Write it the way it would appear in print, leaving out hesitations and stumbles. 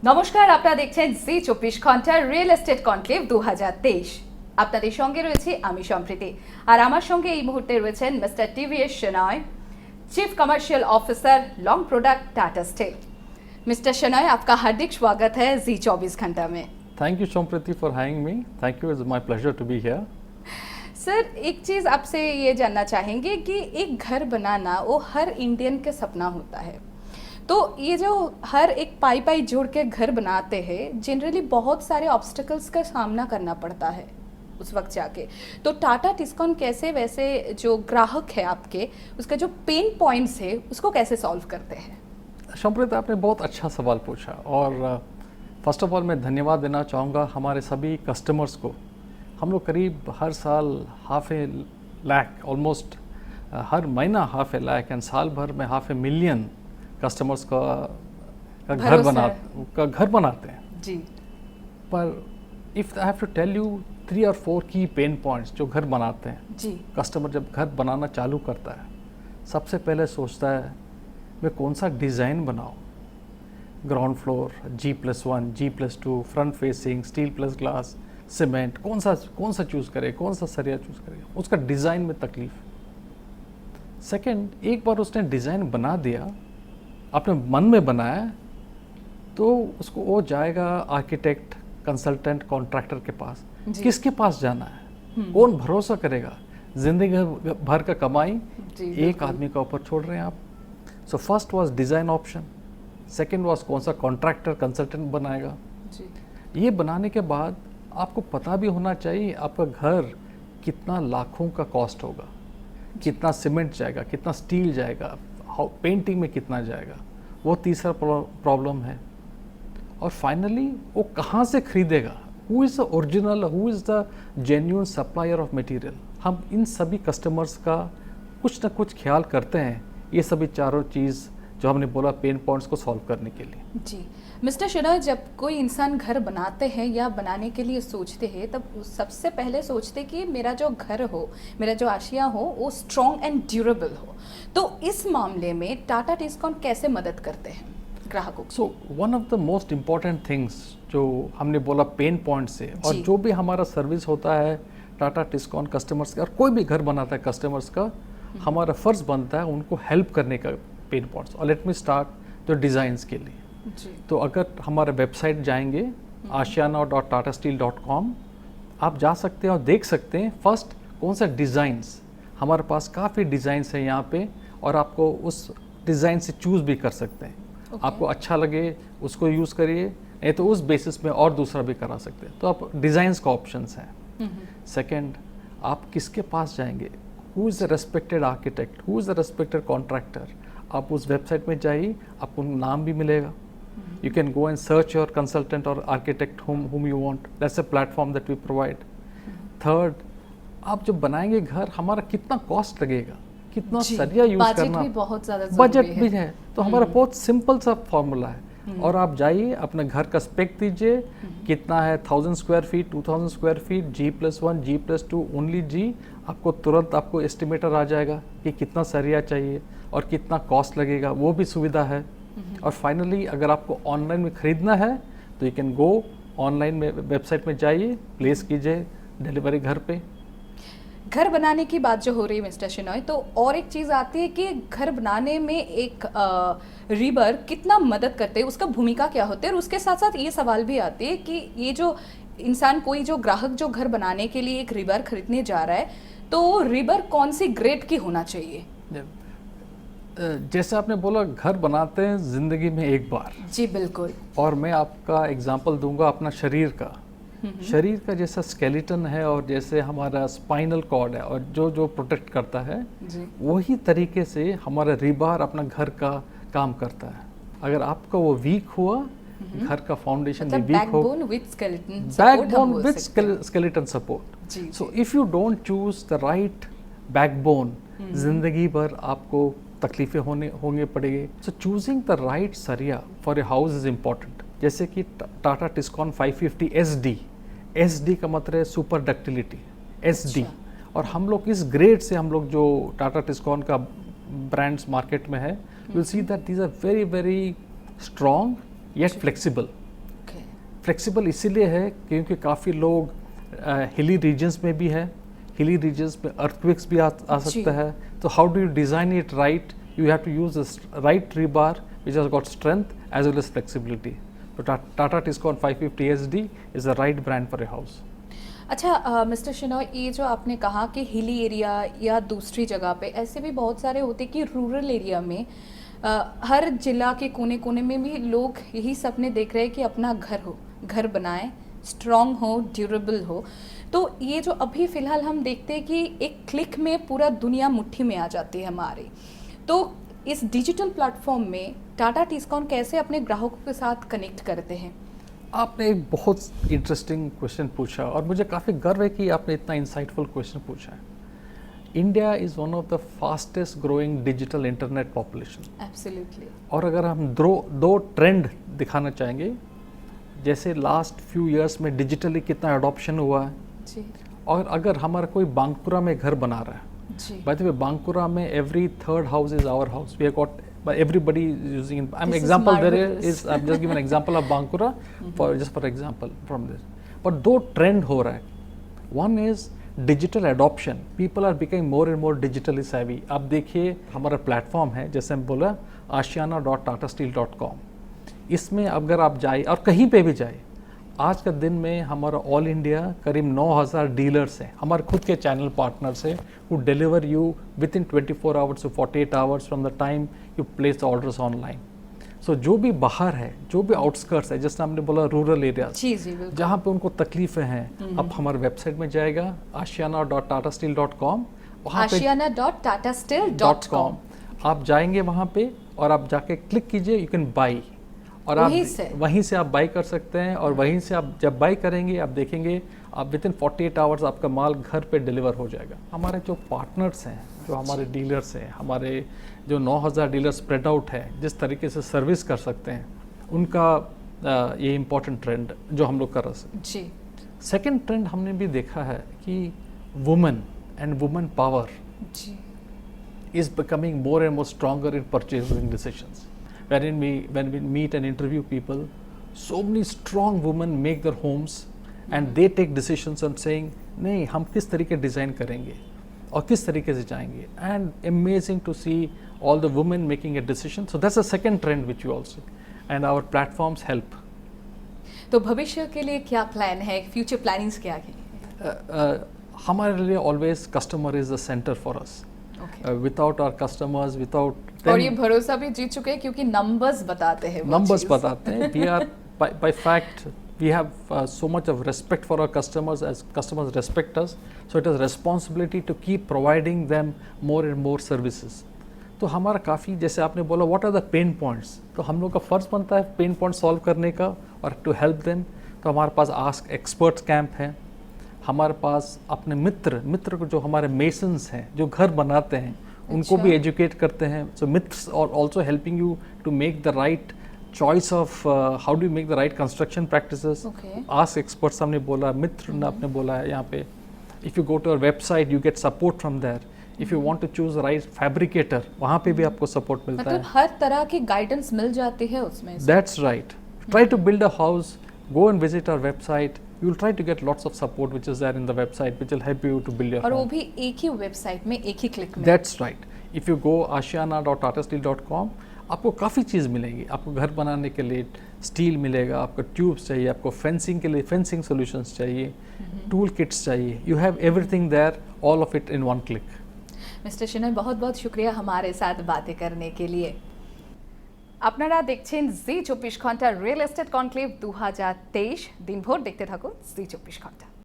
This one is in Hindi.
নমস্কার, আপনারা দেখছেন জি24 ঘন্টার রিয়েল এস্টেট কনক্লেভ 2023। আপনাদের সঙ্গে রয়েছে আমি সম্প্রীতি, আর আমার সঙ্গে এই মুহূর্তে রয়েছেন mister TVS Shenoy, chief commercial officer long product Tata steel. Mister Shenoy, आपका हार्दिक स्वागत है जी24 घंटा में। Thank you, Sompriti, for having me. Thank you. It's my pleasure to be here. Sir, एक चीज़ आपसे ये जानना चाहेंगे कि एक घर बनाना वो हर इंडियन के सपना होता है, तो ये जो हर एक पाई पाई जोड़ के घर बनाते हैं, जनरली बहुत सारे ऑब्स्टिकल्स का सामना करना पड़ता है उस वक्त जाके। तो टाटा टिस्कॉन कैसे वैसे जो ग्राहक है आपके, उसका जो पेन पॉइंट्स है उसको कैसे सॉल्व करते हैं? समप्रीत, आपने बहुत अच्छा सवाल पूछा और फर्स्ट ऑफ ऑल मैं धन्यवाद देना चाहूँगा हमारे सभी कस्टमर्स को। हम लोग करीब हर साल $500,000 ऑलमोस्ट हर महीना $500,000 एंड साल भर में $500,000 कस्टमर्स का घर बनाते हैं जी। पर if I have to tell you 3 और 4 की पेन पॉइंट्स जो घर बनाते हैं जी। कस्टमर जब घर बनाना चालू करता है, सबसे पहले सोचता है मैं कौन सा डिज़ाइन बनाऊँ, ground floor G+1 G+2 front facing steel plus glass cement, कौन सा चूज़ करे, कौन सा सरिया चूज़ करे, उसका डिज़ाइन में तकलीफ। सेकंड, एक बार उसने डिज़ाइन बना दिया, अपने मन में बनाया, तो उसको वो जाएगा आर्किटेक्ट, कंसल्टेंट, कॉन्ट्रैक्टर के पास। किसके पास जाना है, कौन भरोसा करेगा? जिंदगी भर का कमाई एक आदमी का ऊपर छोड़ रहे हैं आप। So first was design option, second was कौन सा कॉन्ट्रैक्टर कंसल्टेंट बनाएगा जी। ये बनाने के बाद आपको पता भी होना चाहिए आपका घर कितना लाखों का कॉस्ट होगा, कितना सीमेंट जाएगा, कितना स्टील जाएगा, पेंटिंग में कितना जाएगा, वो तीसरा प्रॉब्लम है। और फाइनली वो कहाँ से खरीदेगा, who is the original, who is the genuine supplier of material. हम इन सभी कस्टमर्स का कुछ ना कुछ ख्याल करते हैं, ये सभी चारों चीज़ जो हमने बोला पेन पॉइंट्स को सॉल्व करने के लिए। जी मिस्टर शेनॉय, जब कोई इंसान घर बनाते हैं या बनाने के लिए सोचते हैं, तब सबसे पहले सोचते कि मेरा जो घर हो, मेरा जो आशिया हो, वो स्ट्रॉन्ग एंड ड्यूरेबल हो। तो इस मामले में टाटा टिस्कॉन कैसे मदद करते हैं ग्राहकों को? So one of the most important things जो हमने बोला पेन पॉइंट से, और जो भी हमारा सर्विस होता है टाटा टिस्कॉन कस्टमर्स का, और कोई भी घर बनाता है कस्टमर्स का, हमारा फ़र्ज़ बनता है उनको हेल्प करने का पेन पॉइंट्स। और लेट मी स्टार्ट जो डिज़ाइंस के लिए जी। तो अगर हमारे वेबसाइट जाएंगे ashiana.tatasteel.com, आप जा सकते हैं और देख सकते हैं फर्स्ट कौन सा डिज़ाइंस, हमारे पास काफ़ी डिज़ाइंस हैं यहाँ पे, और आपको उस डिज़ाइन से चूज़ भी कर सकते हैं। आपको अच्छा लगे उसको यूज़ करिए, नहीं तो उस बेसिस में और दूसरा भी करा सकते हैं। तो आप डिज़ाइंस का ऑप्शंस हैं। सेकंड, आप किसके पास जाएंगे, who is the respected architect, who is the respected contractor. आप उस वेबसाइट में जाइए, आपको नाम भी मिलेगा। You can go and search your consultant or architect whom you want. That's a platform that we provide. Third, आप जब बनाएंगे घर, हमारा कितना कॉस्ट लगेगा, कितना सरिया यूज़ करना, भी बहुत ज़्यादा बजट भी है। तो हमारा बहुत सिंपल सा फॉर्मूला है, और आप जाइए अपने घर का स्पेक दीजिए, कितना है 1000 square feet, 2000 square feet, G+1 G+2 only G, आपको तुरंत आपको एस्टिमेटर आ जाएगा कि कितना सरिया चाहिए और कितना कॉस्ट लगेगा, वो भी सुविधा है। और फाइनली अगर आपको ऑनलाइन में ख़रीदना है तो यू कैन गो ऑनलाइन में, वेबसाइट में जाइए, प्लेस कीजिए, डिलीवरी घर पे। घर बनाने की बात जो हो रही है मिस्टर शेनॉय, तो और एक चीज़ आती है कि घर बनाने में एक रीबर कितना मदद करते हैं, उसका भूमिका क्या होती है। और उसके साथ साथ ये सवाल भी आती है कि ये जो इंसान, कोई जो ग्राहक जो घर बनाने के लिए एक रीबर खरीदने जा रहा है, तो रीबर कौन सी ग्रेड की होना चाहिए? जैसे आपने बोला घर बनाते हैं ज़िंदगी में एक बार। जी बिल्कुल। और मैं आपका एग्जांपल दूंगा अपना शरीर का। शरीर का जैसा स्केलेटन है और जैसे हमारा स्पाइनल कॉर्ड है और जो प्रोटेक्ट करता है, वही तरीके से हमारा रीबार अपना घर का काम करता है। अगर आपका वो वीक हुआ, घर का फाउंडेशन भी वीक हो, backbone with skeleton support. So if you don't choose the right backbone, जिंदगी भर आपको तकलीफ़ें होंगे पड़ेगी। सो चूजिंग द राइट सरिया for a house is important. जैसे कि टाटा टिस्कॉन 550 SD का मतलब है सुपर डक्टिलिटी SD। और हम लोग इस ग्रेड से, हम लोग जो टाटा टिस्कॉन का ब्रांड्स मार्केट में है, will see that these are very very strong yet flexible. Flexible इसीलिए है क्योंकि काफ़ी लोग हिली रीजन्स में भी है, हिली रीजन्स में अर्थक्वेक्स भी आ सकता है, तो how do you design it right, you have to use this right rebar which has got strength as well as flexibility. तो Tata Tiscon 550 SD is the right brand for a house. अच्छा मिस्टर शेनॉय, ये जो आपने कहा कि हिली एरिया या दूसरी जगह पे ऐसे भी बहुत सारे होते कि रूरल एरिया में हर जिला के कोने कोने में भी लोग यही सपने देख रहे हैं कि अपना घर हो, घर बनाएं, स्ट्रॉन्ग हो, ड्यूरेबल हो. तो ये जो अभी फ़िलहाल हम देखते हैं कि एक क्लिक में पूरा दुनिया मुट्ठी में आ जाती है हमारी, तो इस डिजिटल प्लेटफॉर्म में टाटा टिस्कॉन कैसे अपने ग्राहकों के साथ कनेक्ट करते हैं? आपने एक बहुत इंटरेस्टिंग क्वेश्चन पूछा और मुझे काफ़ी गर्व है कि आपने इतना इंसाइटफुल क्वेश्चन पूछा है. India is one of the fastest growing digital internet population. Absolutely. और अगर हम दो ट्रेंड दिखाना चाहेंगे, जैसे लास्ट फ्यू इयर्स में डिजिटली कितना अडॉप्शन हुआ है जी. और अगर हमारा कोई बांकुरा में घर बना रहा है, जी. बाय द वे बांकुरा में every third house is our house. We have got everybody using it. I'm This is example there marvelous. is I'm just giving an example of Bankura for example from this. But दो ट्रेंड हो रहा है. One is digital adoption. People are becoming more and more digitally savvy. आप देखिए हमारा प्लेटफॉर्म है, जैसे हम बोला aashiyana.tatasteel.com. इसमें अगर आप जाए और कहीं पे भी जाए, आज का दिन में हमारा ऑल इंडिया करीब 9,000 डीलर्स हैं, हमारे खुद के चैनल पार्टनर्स हैं, who deliver you within 24 hours to 48 hours from the time you place the orders online. So जो भी बाहर है, जो भी आउटस्कर्ट्स है, जैसे हमने बोला रूरल एरियाज, जी जी बिल्कुल, जहाँ पे उनको तकलीफें हैं, अब हमारे वेबसाइट में जाएगा aashiyana.tatasteel.com. वहाँ पे aashiyana.tatasteel.com. आप जाएंगे वहाँ पे और आप जाके क्लिक कीजिए, यू कैन बाई, और आप वहीं से आप बाई कर सकते हैं. और वहीं से आप जब बाई करेंगे, आप देखेंगे आप विद इन 48 आवर्स आपका माल घर पे डिलीवर हो जाएगा. हमारे जो पार्टनर्स हैं, जो हमारे डीलर्स हैं, हमारे जो 9,000 डीलर स्प्रेड आउट है, जिस तरीके से सर्विस कर सकते हैं, उनका ये इम्पोर्टेंट ट्रेंड जो हम लोग कर रहे हैं. जी. सेकेंड ट्रेंड हमने भी देखा है कि women and women power is becoming more and more stronger in purchasing decisions. When we meet and interview people, so many strong women make their homes and they take decisions on saying, नहीं हम किस तरीके डिज़ाइन करेंगे और किस तरीके से जाएंगे. And amazing to see all the women making a decision. So that's a second trend which you also, and our platforms help. तो भविष्य के लिए क्या प्लान है, फ्यूचर प्लानिंग्स क्या है? हमारे लिए always customer is the center for us. Without our customers, without them, और ये भरोसा भी जीत चुके हैं क्योंकि नंबर्स बताते हैं. नंबर्स बताते हैं. We are by fact we have so much of respect for our customers, as customers respect us. So it is responsibility to keep providing them more and more services. तो हमारा काफ़ी, जैसे आपने बोला what are the pain points, तो हम लोग का फ़र्ज़ बनता है पेन पॉइंट सॉल्व करने का और टू हेल्प देम. तो हमारे पास आस्क एक्सपर्ट्स कैंप है, हमारे पास अपने मित्र को जो हमारे मेसन्स हैं, जो घर बनाते हैं, उनको भी एजुकेट करते हैं. सो मिथ्स और also helping you to make the right choice of how do make the right construction practices. Ask experts हमने बोला, मित्र ने आपने बोला है यहाँ पे. If you go to our website you get support from there. If you want to choose right fabricator, वहाँ पे भी आपको सपोर्ट मिलता है. मतलब हर तरह की गाइडेंस मिल जाती है उसमें. That's right. Try to build a house, go and visit our website. You will try to get lots of support which is there in the website which will help you to build your और home. वो भी एक ही वेबसाइट में, एक ही क्लिक में. That's right. If you go aashiyana.tatasteel.com, आपको काफ़ी चीज़ मिलेगी. आपको घर बनाने के लिए स्टील मिलेगा, आपको ट्यूब्स चाहिए, आपको फेंसिंग के लिए फेंसिंग सॉल्यूशंस चाहिए, टूल किट्स चाहिए. You have everything there, all of it in one click. Mister Shenoy, बहुत बहुत शुक्रिया हमारे साथ बातें करने के लिए. আপনারা দেখছেন জি 24 ঘন্টা রিয়েল এস্টেট কনক্লেভ 2023. দিনভর দেখতে থাকুন জি 24 ঘন্টা.